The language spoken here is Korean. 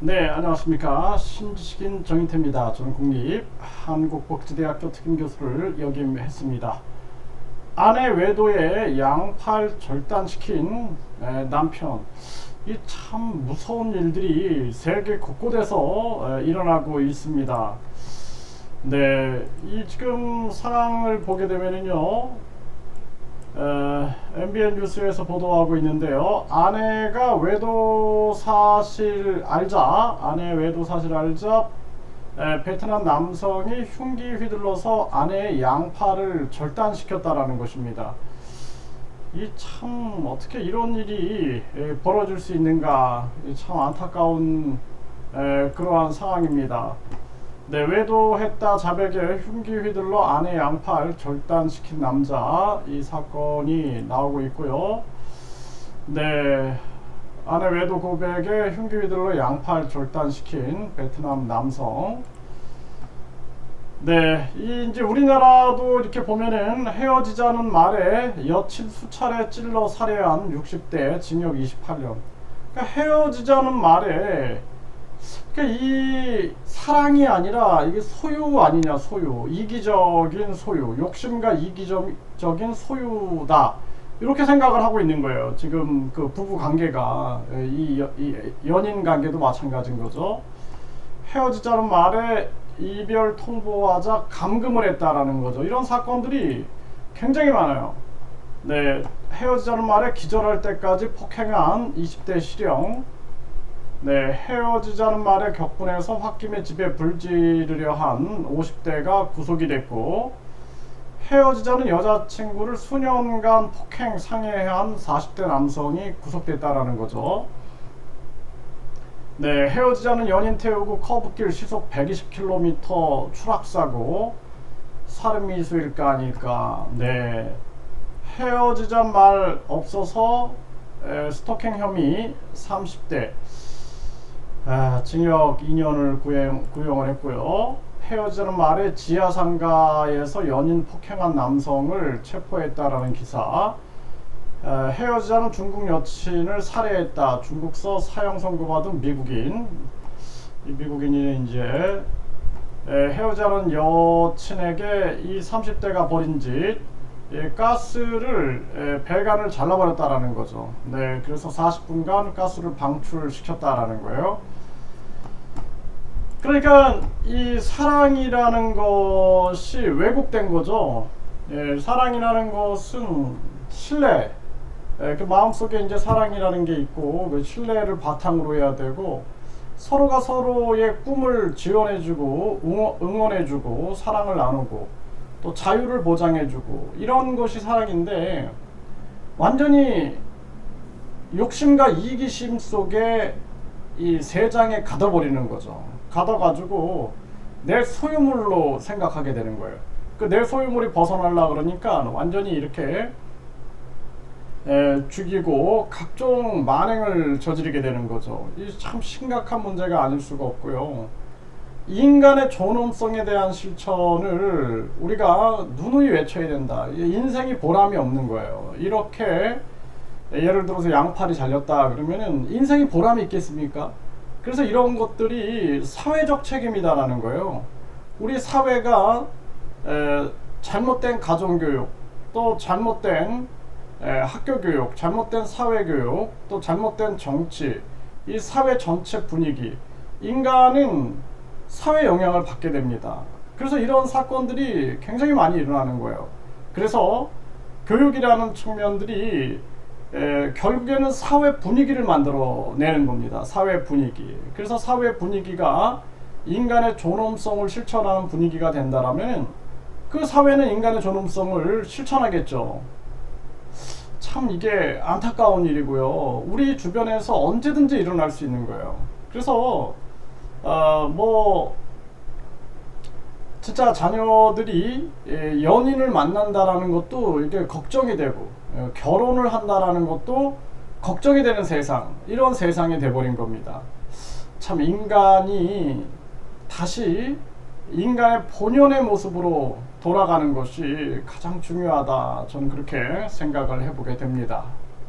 네, 안녕하십니까. 신지식인 정인태입니다. 저는 국립한국복지대학교 특임교수를 역임했습니다. 아내 외도에 양팔 절단시킨 남편. 이 참 무서운 일들이 세계 곳곳에서 일어나고 있습니다. 네, 이 지금 상황을 보게 되면은요, MBN 뉴스에서 보도하고 있는데요. 아내 외도 사실 알자, 베트남 남성이 흉기 휘둘러서 아내의 양팔을 절단시켰다라는 것입니다. 이 참 어떻게 이런 일이 벌어질 수 있는가, 참 안타까운 그러한 상황입니다. 네, 외도했다 자백에 흉기 휘둘러 아내 양팔 절단시킨 남자, 이 사건이 나오고 있고요. 네, 아내 외도 고백에 흉기 휘둘러 양팔 절단시킨 베트남 남성. 네, 이 이제 우리나라도 이렇게 보면은 헤어지자는 말에 여친 수차례 찔러 살해한 60대 징역 28년. 그러니까 헤어지자는 말에, 그러니까 이 사랑이 아니라 이게 소유 아니냐, 소유, 이기적인 소유, 욕심과 이기적인 소유다, 이렇게 생각을 하고 있는 거예요. 지금 그 부부 관계가, 이 연인 관계도 마찬가지인 거죠. 헤어지자는 말에 이별 통보하자 감금을 했다라는 거죠. 이런 사건들이 굉장히 많아요. 네, 헤어지자는 말에 기절할 때까지 폭행한 20대 실형. 네, 헤어지자는 말에 격분해서 홧김에 집에 불 지르려 한 50대가 구속이 됐고, 헤어지자는 여자친구를 수년간 폭행 상해한 40대 남성이 구속됐다라는 거죠. 네, 헤어지자는 연인 태우고 커브길 시속 120km 추락사고, 살인미수일까 아닐까. 네, 헤어지자는 말 없어서 스토킹 혐의 30대, 징역 2년을 구형을 했고요. 헤어지자는 말에 지하상가에서 연인 폭행한 남성을 체포했다라는 기사. 헤어지자는 중국 여친을 살해했다. 중국서 사형 선고받은 미국인. 이 미국인이 이제 헤어지자는 여친에게 이 30대가 벌인 짓, 가스를 배관을 잘라버렸다라는 거죠. 네, 그래서 40분간 가스를 방출시켰다라는 거예요. 그러니까 이 사랑이라는 것이 왜곡된 거죠. 사랑이라는 것은 신뢰, 그 마음속에 이제 사랑이라는 게 있고, 그 신뢰를 바탕으로 해야 되고, 서로가 서로의 꿈을 지원해주고 응원해주고 사랑을 나누고 또 자유를 보장해주고, 이런 것이 사랑인데, 완전히 욕심과 이기심 속에 이 세장에 가둬버리는 거죠. 가둬가지고 내 소유물로 생각하게 되는 거예요. 그 내 소유물이 벗어나려고 그러니까 완전히 이렇게 죽이고 각종 만행을 저지르게 되는 거죠. 이 참 심각한 문제가 아닐 수가 없고요. 인간의 존엄성에 대한 실천을 우리가 누누이 외쳐야 된다. 인생이 보람이 없는 거예요. 이렇게 예를 들어서 양팔이 잘렸다 그러면은 인생이 보람이 있겠습니까? 그래서 이런 것들이 사회적 책임이다라는 거예요. 우리 사회가 잘못된 가정교육, 또 잘못된 학교교육, 잘못된 사회교육, 또 잘못된 정치, 이 사회 전체 분위기, 인간은 사회 영향을 받게 됩니다. 그래서 이런 사건들이 굉장히 많이 일어나는 거예요. 그래서 교육이라는 측면들이 결국에는 사회 분위기를 만들어내는 겁니다. 사회 분위기. 그래서 사회 분위기가 인간의 존엄성을 실천하는 분위기가 된다라면 그 사회는 인간의 존엄성을 실천하겠죠. 참 이게 안타까운 일이고요. 우리 주변에서 언제든지 일어날 수 있는 거예요. 그래서 진짜 자녀들이 연인을 만난다라는 것도 이게 걱정이 되고, 결혼을 한다라는 것도 걱정이 되는 세상, 이런 세상이 돼버린 겁니다. 참 인간이 다시 인간의 본연의 모습으로 돌아가는 것이 가장 중요하다, 저는 그렇게 생각을 해보게 됩니다.